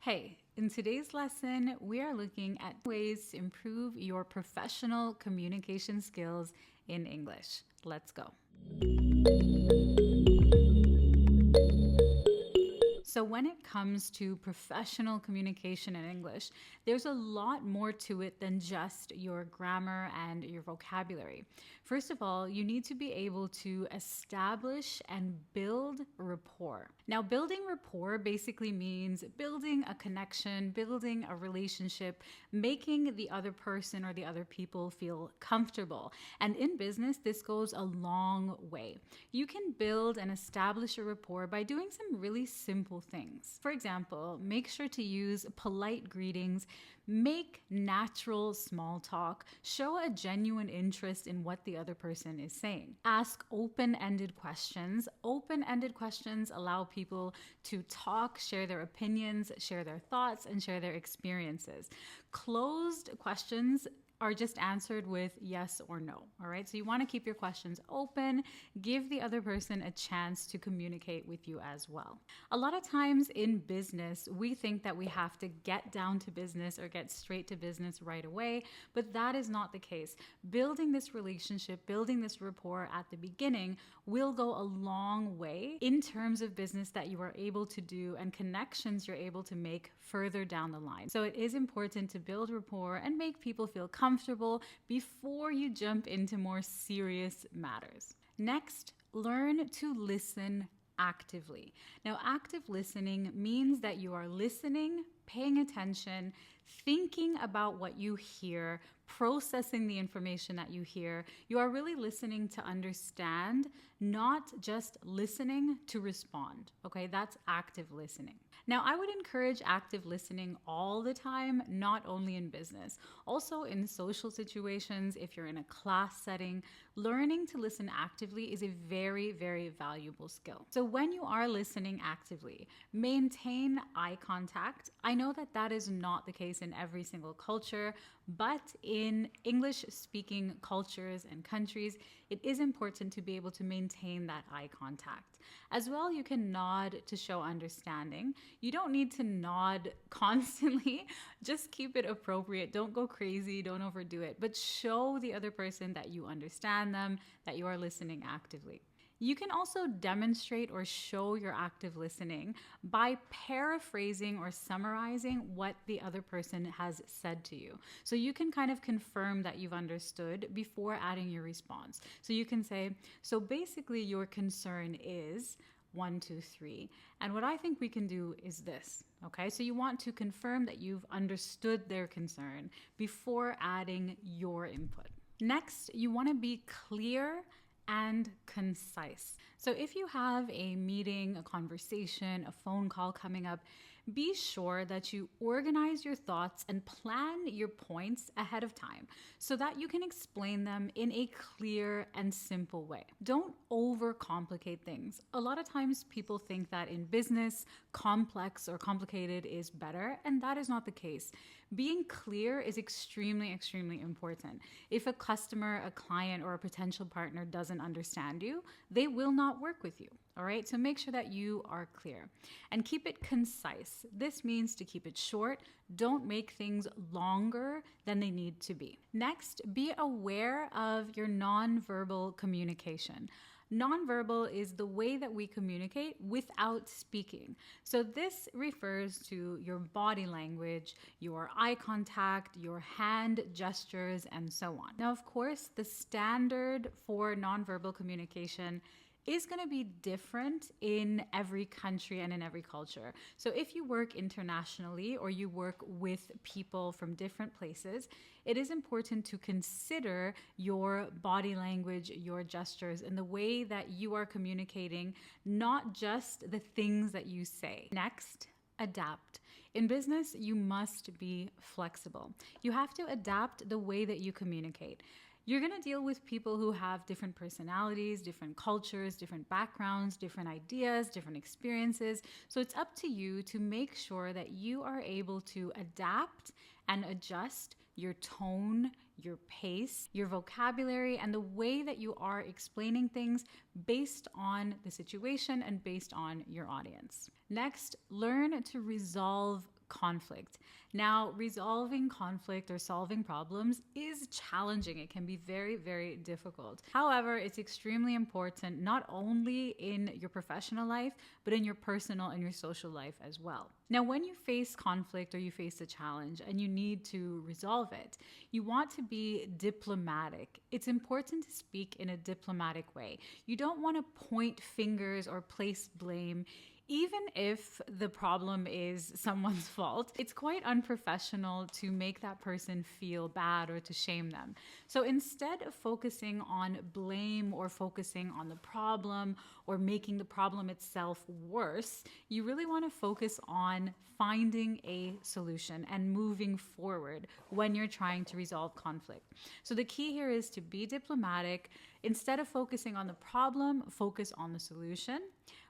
Hey, in today's lesson, we are looking at ways to improve your professional communication skills in English. Let's go. So when it comes to professional communication in English, there's a lot more to it than just your grammar and your vocabulary. First of all, you need to be able to establish and build rapport. Now, building rapport basically means building a connection, building a relationship, making the other person or the other people feel comfortable. And in business, this goes a long way. You can build and establish a rapport by doing some really simple things. For example, make sure to use polite greetings, make natural small talk, show a genuine interest in what the other person is saying. Ask open-ended questions. Open-ended questions allow people to talk, share their opinions, share their thoughts, and share their experiences. Closed questions are just answered with yes or no, all right? So you want to keep your questions open, give the other person a chance to communicate with you as well. A lot of times in business, we think that we have to get down to business or get straight to business right away, but that is not the case. Building this relationship, building this rapport at the beginning will go a long way in terms of business that you are able to do and connections you're able to make further down the line. So it is important to build rapport and make people feel comfortable before you jump into more serious matters. Next, learn to listen actively. Now, active listening means that you are listening, paying attention, thinking about what you hear, processing the information that you hear. You are really listening to understand, not just listening to respond. Okay, that's active listening. Now, I would encourage active listening all the time, not only in business. Also in social situations, if you're in a class setting, learning to listen actively is a very, very valuable skill. So when you are listening actively, maintain eye contact. I know that that is not the case in every single culture, but in English-speaking cultures and countries, it is important to be able to maintain that eye contact. As well, you can nod to show understanding. You don't need to nod constantly. Just keep it appropriate. Don't go crazy. Don't overdo it. But show the other person that you understand them, that you are listening actively. You can also demonstrate or show your active listening by paraphrasing or summarizing what the other person has said to you. So you can kind of confirm that you've understood before adding your response. So you can say, so basically your concern is 1, 2, 3. And what I think we can do is this, okay? So you want to confirm that you've understood their concern before adding your input. Next, you want to be clear and concise. So if you have a meeting, a conversation, a phone call coming up, be sure that you organize your thoughts and plan your points ahead of time so that you can explain them in a clear and simple way. Don't overcomplicate things. A lot of times people think that in business, complex or complicated is better, and that is not the case. Being clear is extremely, extremely important. If a customer, a client, or a potential partner doesn't understand you, they will not work with you. All right, so make sure that you are clear and keep it concise. This means to keep it short. Don't make things longer than they need to be. Next, be aware of your nonverbal communication. Nonverbal is the way that we communicate without speaking. So this refers to your body language, your eye contact, your hand gestures, and so on. Now, of course, the standard for nonverbal communication is going to be different in every country and in every culture. So if you work internationally or you work with people from different places, it is important to consider your body language, your gestures, and the way that you are communicating, not just the things that you say. Next, adapt. In business, you must be flexible. You have to adapt the way that you communicate. You're going to deal with people who have different personalities, different cultures, different backgrounds, different ideas, different experiences. So it's up to you to make sure that you are able to adapt and adjust your tone, your pace, your vocabulary, and the way that you are explaining things based on the situation and based on your audience. Next, learn to resolve conflict. Now, resolving conflict or solving problems is challenging. It can be very, very difficult. However, it's extremely important not only in your professional life, but in your personal and your social life as well. Now, when you face conflict or you face a challenge and you need to resolve it, you want to be diplomatic. It's important to speak in a diplomatic way. You don't want to point fingers or place blame. Even if the problem is someone's fault, it's quite unprofessional to make that person feel bad or to shame them. So instead of focusing on blame or focusing on the problem or making the problem itself worse, you really want to focus on finding a solution and moving forward when you're trying to resolve conflict. So the key here is to be diplomatic. Instead of focusing on the problem, focus on the solution.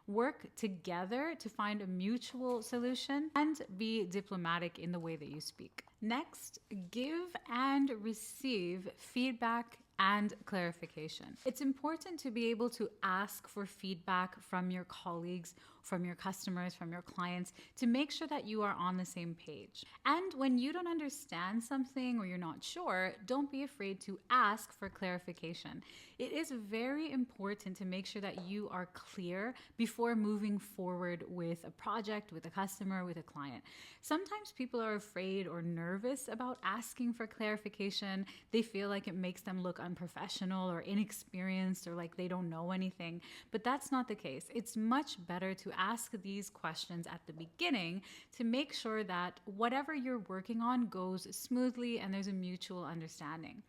Work together to find a mutual solution and be diplomatic in the way that you speak. Next, give and receive feedback and clarification. It's important to be able to ask for feedback from your colleagues, from your customers, from your clients to make sure that you are on the same page. And when you don't understand something or you're not sure, don't be afraid to ask for clarification. It is very important to make sure that you are clear before moving forward with a project, with a customer, with a client. Sometimes people are afraid or nervous about asking for clarification. They feel like it makes them look unprofessional or inexperienced or like they don't know anything, but that's not the case. It's much better to ask these questions at the beginning to make sure that whatever you're working on goes smoothly and there's a mutual understanding.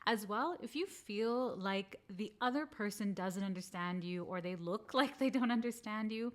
As well, if you feel like the other person doesn't understand you or they look like they don't understand you,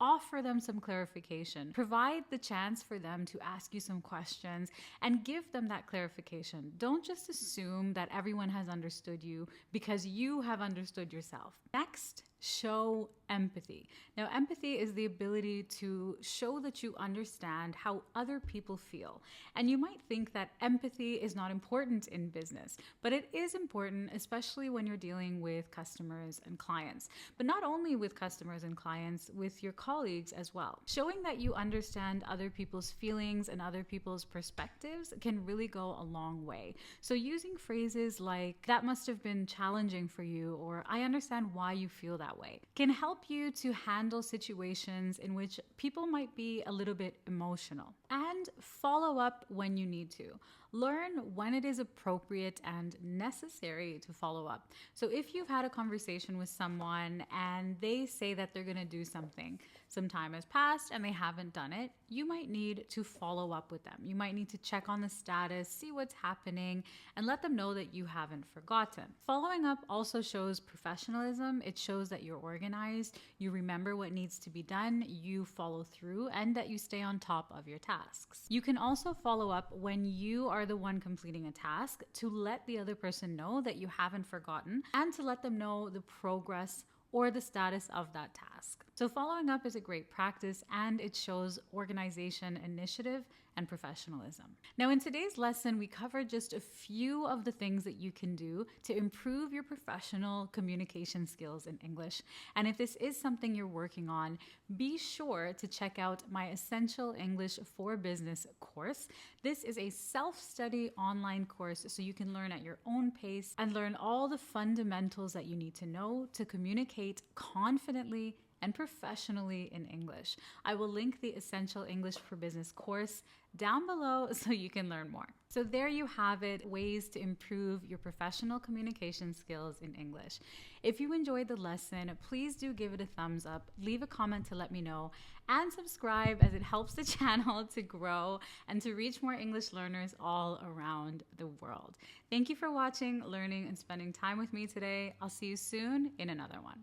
offer them some clarification. Provide the chance for them to ask you some questions and give them that clarification. Don't just assume that everyone has understood you because you have understood yourself. Next, show empathy. Now, empathy is the ability to show that you understand how other people feel. And you might think that empathy is not important in business, but it is important, especially when you're dealing with customers and clients. But not only with customers and clients, with your colleagues as well. Showing that you understand other people's feelings and other people's perspectives can really go a long way. So using phrases like, that must have been challenging for you, or I understand why you feel that way, can help you to handle situations in which people might be a little bit emotional. And follow up when you need to. Learn when it is appropriate and necessary to follow up. So if you've had a conversation with someone and they say that they're going to do something, some time has passed and they haven't done it, you might need to follow up with them. You might need to check on the status, see what's happening, and let them know that you haven't forgotten. Following up also shows professionalism. It shows that you're organized, you remember what needs to be done, you follow through, and that you stay on top of your tasks. You can also follow up when you are the one completing a task to let the other person know that you haven't forgotten and to let them know the progress or the status of that task. So following up is a great practice and it shows organization, initiative, and professionalism. Now in today's lesson, we covered just a few of the things that you can do to improve your professional communication skills in English. And if this is something you're working on, be sure to check out my Essential English for Business course. This is a self-study online course so you can learn at your own pace and learn all the fundamentals that you need to know to communicate confidently and professionally in English. I will link the Essential English for Business course down below so you can learn more. So there you have it, ways to improve your professional communication skills in English. If you enjoyed the lesson, please do give it a thumbs up, leave a comment to let me know, and subscribe as it helps the channel to grow and to reach more English learners all around the world. Thank you for watching, learning, and spending time with me today. I'll see you soon in another one.